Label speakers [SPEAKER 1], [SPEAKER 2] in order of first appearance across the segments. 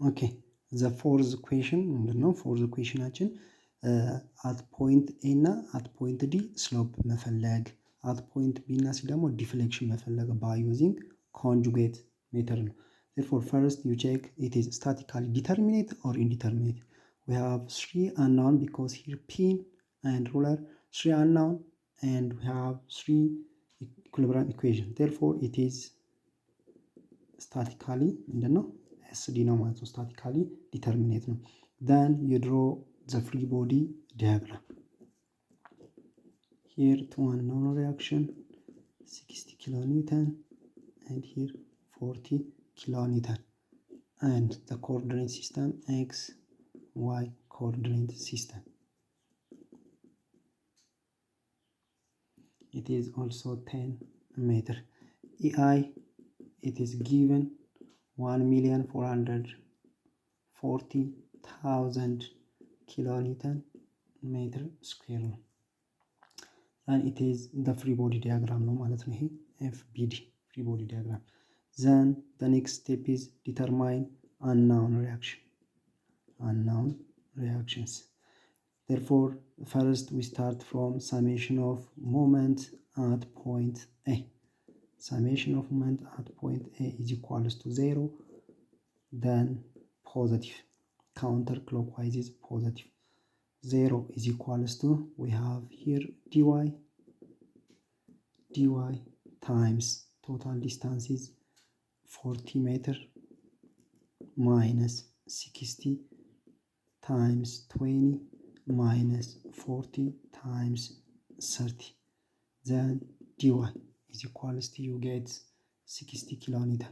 [SPEAKER 1] ኦኬ ዘ ፎርዝ ኩዌሽን ምንድነው? ፎርዝ ኩዌሽናችን አት ፖይንት ኤ እና አት ፖይንት ዲ ስሎፕ መፈለግ፣ አት ፖይንት ቢ እና ሲ ደግሞ ዲፍሌክሽን መፈለግ ባይ ዩዚንግ ኮንጁጌት ሜተድ ነው። therefore first you check it is statically determinate or indeterminate. We have three unknown because here pin and ruler, three unknown and we have three equilibrium equation. Therefore it is statically ምንድነው SD ነው ማለት ነው። statically determinate ነው። then you draw the free body diagram. Here to unknown reaction 60 kilonewton and here 40 kilonewton and the coordinate system x y coordinate system. It is also 10 meter. EI it is given 1,440,000 kilonewton meter square. And it is the free body diagram ነው ማለት ነው። ይሄ FBD free body diagram. Then the next step is determine unknown reactions. Therefore first we start from summation of moment at point A. Summation of moment at point A is equals to 0, then positive, counterclockwise is positive. 0 is equals to, we have here dy times total distance is 40 meter minus 60 times 20 minus 40 times 30. Then dy is equals to, you get 60 kilonewton.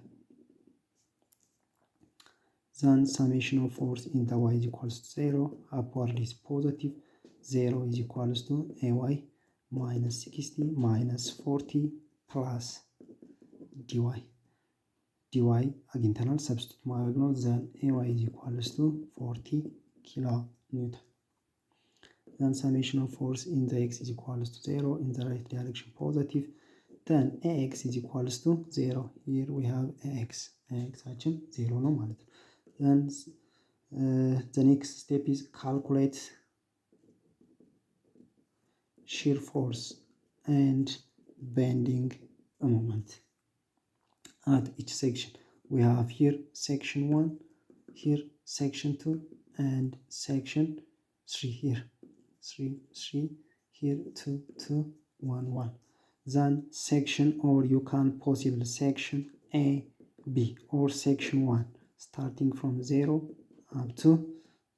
[SPEAKER 1] Then summation of force in the y is equals to 0, upward is positive, 0 is equals to ay minus 60 minus 40 plus dy አግኝተናል። ሰብስቲቱት ማድረግ ነው። then ay is equals to 40 kilonewton. Then summation of force in the x is equals to 0, in the right direction positive. Then ax is equals to 0. Here we have ax አችን 0 ነው ማለት ነው። Then the next step is calculate shear force and bending moment at each section. We have here section 1, here section 2 and section 3 here. 3, here 2, 1, 1. Then section, or you can possible section A, B or section 1 starting from 0 up to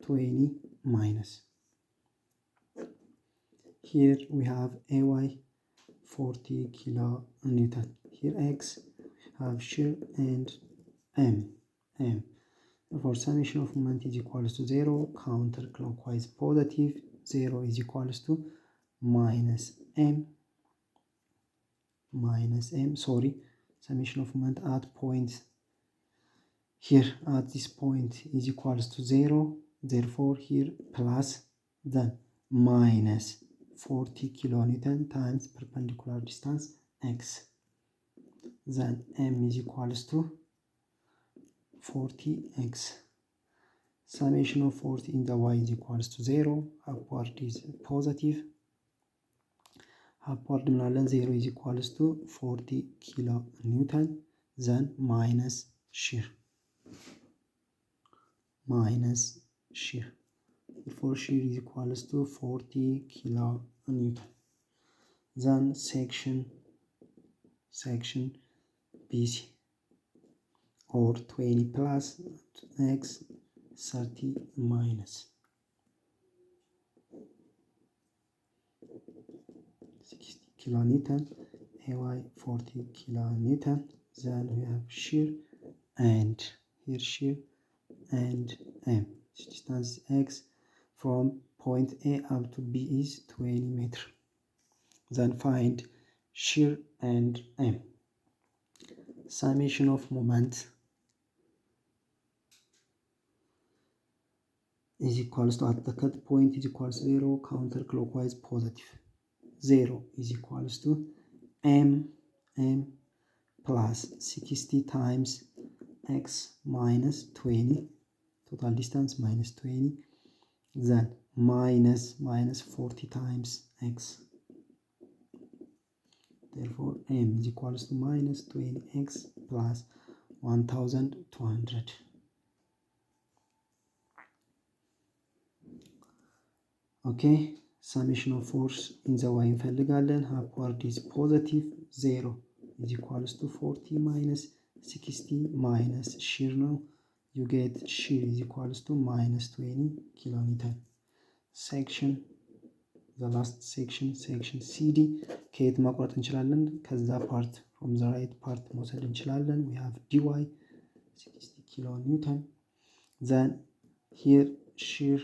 [SPEAKER 1] 20 minus. Here we have ay 40 kilonewton. Here x have shear and m. For summation of moment is equals to 0, counterclockwise positive, 0 is equals to minus m, sorry, summation of moment at point here at this point is equals to 0, therefore here plus, then minus 40 kilonewton times perpendicular distance x, then m is equals to 40x. Summation of force in the y is equals to 0, upward is positive, upward ምናለን 0 is equals to 40 kilonewton, then minus shear. Therefore shear is equals to 40 kilonewton. Then section BC, or 20 plus x 30 minus 60 kilonewton, ay 40 kilonewton. Then we have shear and here shear and m. Distance x from point A up to B is 20 meter. Then find shear and m. Summation of moment is equals to, at the cut point is equals to 0, counterclockwise positive. 0 is equals to m plus 60 times x minus 20 total distance minus 20, then minus 40 times x. Therefore m is equals to minus 20x plus 1200. Okay, summation of force in the y እንፈልጋለን። upward is positive 0 is equals to 40 minus 60 minus shear ነው. You get shear is equals to minus 20 kilonewton. Section, the last section CD ከየት መቁረጥ እንችላለን? ከዛ part from the right part መውሰድ እንችላለን. We have dy 60 kilonewton. Then here shear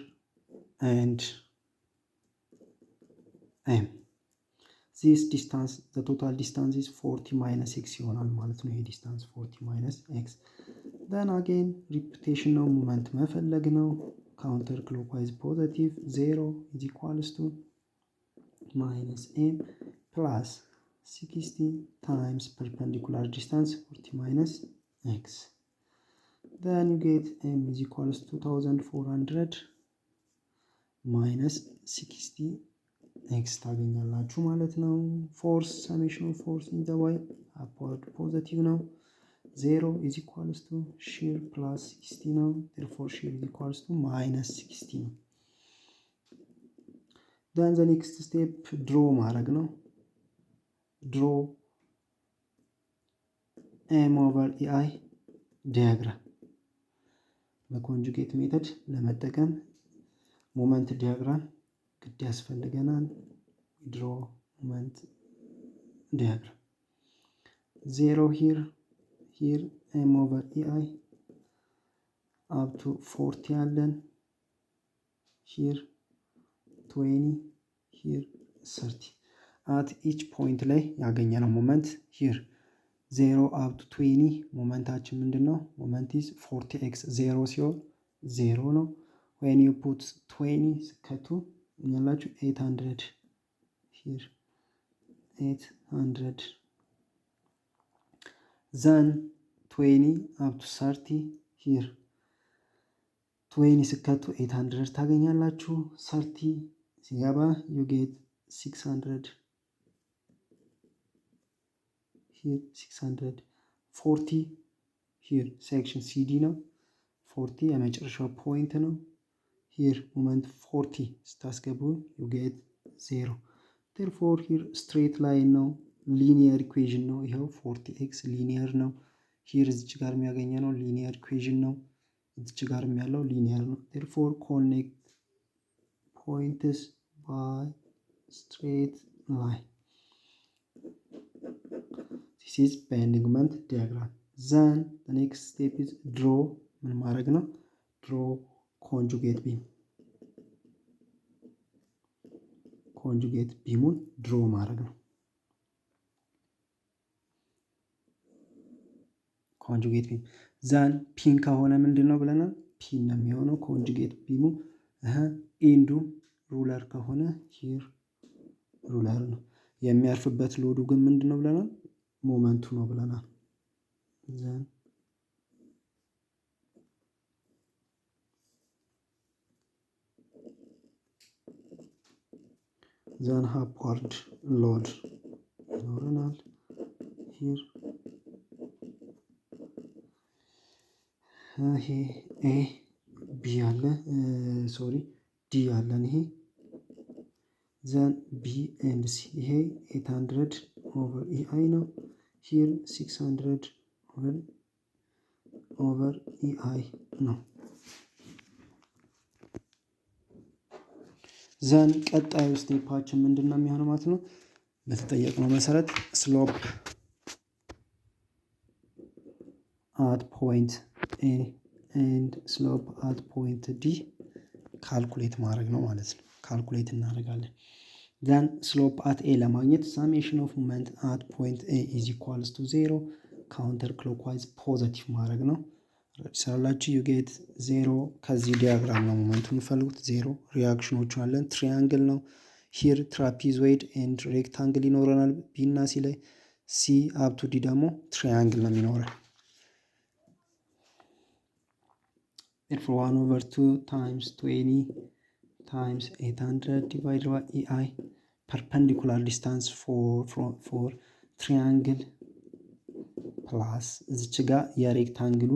[SPEAKER 1] and m. This distance, the total distance is 40 minus x ይሆናል ማለት ነው። ይሄ distance 40 minus x. Then again repetition ነው፣ ሞመንት መፈለግ ነው። counter clockwise positive 0 is equals to minus m plus 60 times perpendicular distance 40 minus x. Then you get m is equals to 2400 minus 60 x ታገኛላችሁ ማለት ነው። ፎርስ ሰሜሽን ኦፍ ፎርስ ኢን ዘ ዋይ አፕዋርድ ፖዚቲቭ ነው። 0 is equals to shear plus 60 ነው። therefore shear is equals to minus 60 ነው። then the next step draw ማድረግ ነው። draw m over ei diagram በኮንጁጌት ሜተድ ለመጠቀም ሞመንት ዲያግራም ግድ ያስፈልገናል። draw moment diagram 0 here m over ei up to 40 አለን። here 20 here 30 at each point ላይ ያገኘነው ሞመንት here 0 up to 20 ሞመንታችን ምንድነው? ሞመንት is 40x 0 ሲሆን 0 ነው። when you put 20 ስከቱ እኛላችሁ 800 here 800 then 20 up to 30 here 20 ስከቱ 800 ታገኛላችሁ። 30 ሲገባ you get 600 here 600 40 here section CD ነው። 40 የመጨረሻው ፖይንት ነው። here moment 40 ስታስገቡ you get 0. therefore here straight line ነው፣ linear equation ነው። ይሄው 40x linear ነው። here እዚች ጋር የሚያገኘነው linear equation ነው። እዚች ጋር ያለው linear ነው። therefore connect points by straight line. this is bending moment diagram. then the next step is draw ምን ማድረግ ነው? draw conjugate beam. conjugate beamን draw ማድረግ ነው። conjugate beam then pin ከሆነ ምንድነው ብለናል? pin ነው የሚሆነው conjugate beam ኤንዱ ሩለር ከሆነ here ሩለር ነው። የሚያርፍበት ሎዱ ግን ምንድነው ብለናል? ሞመንቱ ነው ብለናል። then upward load ይኖረናል። here ይሄ a b አለ ሶሪ d አለን። ይሄ then b and c ይሄ 800 over ei ነው። here 600 over ei ነው። ዘን ቀጣዩ ስቴፓችን ምንድነው የሚሆነው ማለት ነው? በተጠየቅነው መሰረት ስሎፕ at point a and slope at point d ካልኩሌት ማድረግ ነው ማለት ነው። ካልኩሌት እናደርጋለን። then slope at a ለማግኘት summation of moment at point a is equals to 0 counter clockwise positive ማድረግ ነው። ሰላችሁ you get 0 ከዚህ ዲያግራም ነው ሞመንቱን ፈልጉት። 0 ሪአክሽኖቹ አለን። ትሪያንግል ነው። here trapezoid and rectangle ይኖረናል b እና c ላይ። c up to d ደግሞ ትሪያንግል ነው የሚኖረን። Therefore 1/2 times 20 times 800 divided by EI, perpendicular distance for triangle ፕላስ እዚች ጋር የሬክታንግል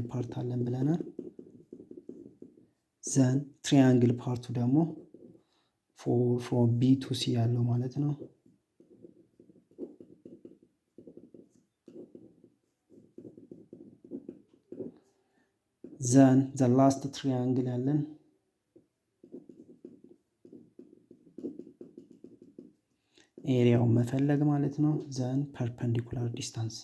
[SPEAKER 1] ፓርት አለን ብለናል። ዘን ትሪያንግል ፓርቱ ደግሞ ፍሮም ቢ ቱ ሲ ያለው ማለት ነው። ዘን ዘ ላስት ትሪያንግል ያለን ኤሪያውን መፈለግ ማለት ነው። ዘን ፐርፐንዲኩላር ዲስታንስ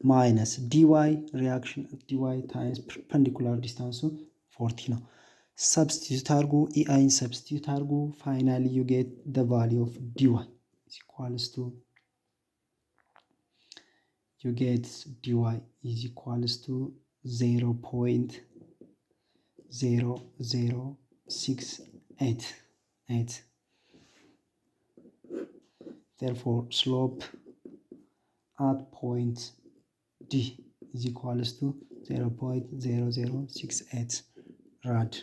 [SPEAKER 1] ማይነስ ዲዋይ ሪያክሽን ዲዋይ ታይምስ ፐርፐንዲኩላር ዲስታንሱ 40 ነው። ሰብስቲቱት አድርጉ፣ ኢአይን ሰብስቲቱት አድርጉ። ፋይናሊ ዩ ጌት ደ ቫሊዩ ኦፍ ዲዋይ ኢዝ ኢኳልስ ቱ you get dy is equals to 0.0068. Therefore slope at point D is equals to 0.0068 rad.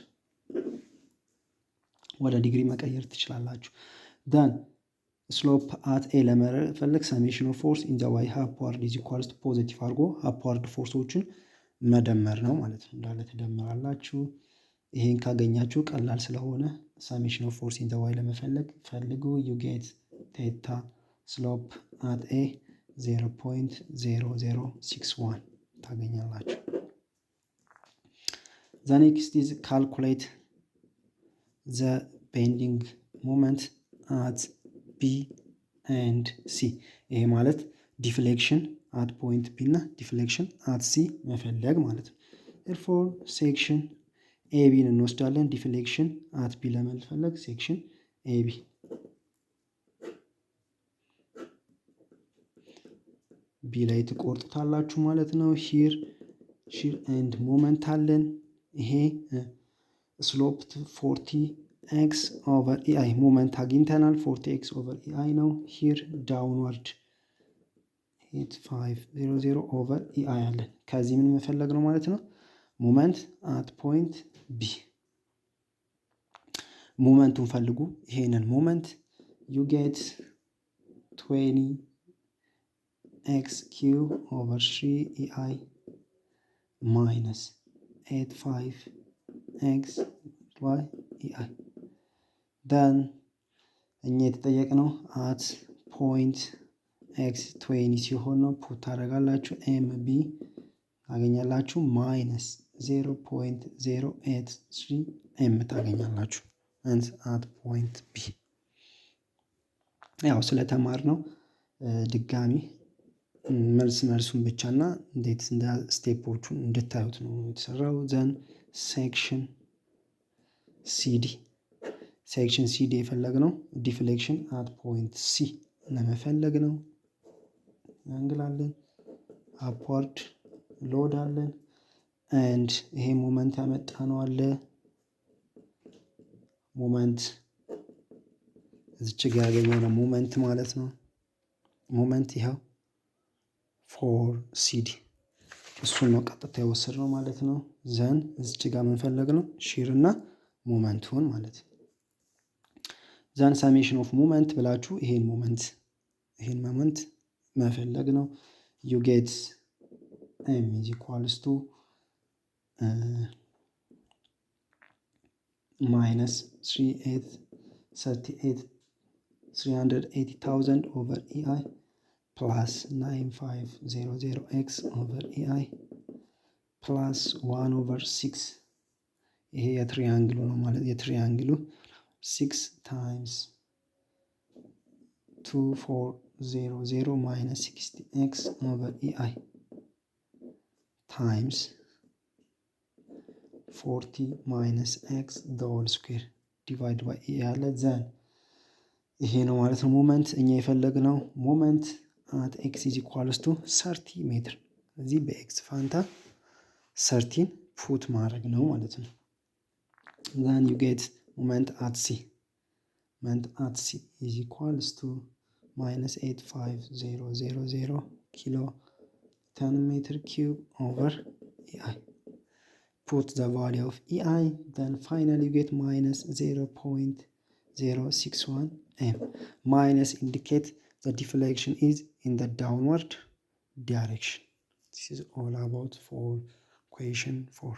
[SPEAKER 1] ወደ ዲግሪ መቀየር ትችላላችሁ። then slope at a ለመፈለግ summation of force in the y upward is equals to positive አድርጎ upward ፎርሶችን መደመር ነው ማለት ነው። እንዳለ ትደምራላችሁ። ይሄን ካገኛችሁ ቀላል ስለሆነ summation of force in the y ለመፈለግ ፈልጉ። you get theta slope at a 0.0061 ታገኛላችሁ። the next is calculate the bending moment at B and C። ይሄ ማለት ዲፍሌክሽን አት ፖይንት ቢ እና ዲፍሌክሽን አት ሲ መፈለግ ማለት ነው። therefore ሴክሽን ኤቢን እንወስዳለን። ዲፍሌክሽን አት ቢ ለመፈለግ ሴክሽን ኤቢ ቢ ላይ ትቆርጡታላችሁ ማለት ነው። ሂር ሺር ኤንድ ሞመንት አለን። ይሄ ስሎፕ 40 ኤክስ ኦቨር ኢአይ ሞመንት አግኝተናል። 40 ኤክስ ኦቨር ኢአይ ነው። ሂር ዳውንዋርድ 8500 ኦቨር ኢአይ አለን። ከዚህ ምን መፈለግ ነው ማለት ነው? ሞመንት አት ፖይንት ቢ ሞመንቱን ፈልጉ። ይሄንን ሞመንት ዩ ጌት 20 ኤክስ ኪው ኦቨር 3 ኢአይ ማይነስ 85 ኤክስ ዋይ ኢአይ ደን እኛ የተጠየቅነው አት ፖይንት ኤክስ 20 ሲሆን ነው። ፑት ታደርጋላችሁ። ኤም ቢ ታገኛላችሁ ማይነስ 0.083 ኤም ታገኛላችሁ። አንስ አት ፖይንት ቢ ያው ስለተማር ነው ድጋሚ መልሱን ብቻና እንዴት እንደ ስቴፖቹን እንድታዩት ነው የተሰራው። ዘን ሴክሽን ሲዲ የፈለግነው ዲፍሌክሽን አት ፖይንት ሲ ለመፈለግ ነው። አንግል አለን፣ አፕዋርድ ሎድ አለን ኤንድ ይሄ ሞመንት ያመጣ ነው አለ ሞመንት እዚች ጋር ያገኘው ነው ሞመንት ማለት ነው። ሞመንት ይኸው ፎር ሲዲ እሱን ነው ቀጥታ የወሰድነው ማለት ነው። ዘን እዚች ጋር የምንፈለግ ነው ሺር እና ሞመንቱን ማለት ነው። ዘን ሰሜሽን ኦፍ ሞመንት ብላችሁ ይሄን ሞመንት መፈለግ ነው። ዩ ጌት ኤም ኢዝ ኢኳልስ ቱ ማይነስ 380,000 ኦቨር ኢአይ ፕላስ 9500 ኤክስ ኦቨር ኢአይ ፕላስ 1 ኦቨር 6 ይሄ የትሪያንግሉ ነው ማለት የትሪያንግሉ 6 ታይምስ 2400 ማይነስ 60 ኤክስ ኦቨር ኢአይ ታይምስ 40 ማይነስ ኤክስ ዶል ስኩዌር ዲቫይድ ባይ ኢ ያለ ዘን ይሄ ነው ማለት ነው ሞመንት። እኛ የፈለግነው ሞመንት አት ኤክስ ኢዝ ኢኳልስ ቱ 30 ሜትር። እዚህ በኤክስ ፋንታ 13 ፉት ማድረግ ነው ማለት ነው። ዘን ዩ ጌት ሞመንት አት ሲ ኢዝ ኢኳልስ ቱ ማይነስ 85000 ኪሎ 10 meter cube over EI. Put the value of EI, then finally you get minus 0.061 m. Minus indicate the deflection is in the downward direction. This is all about for question 4.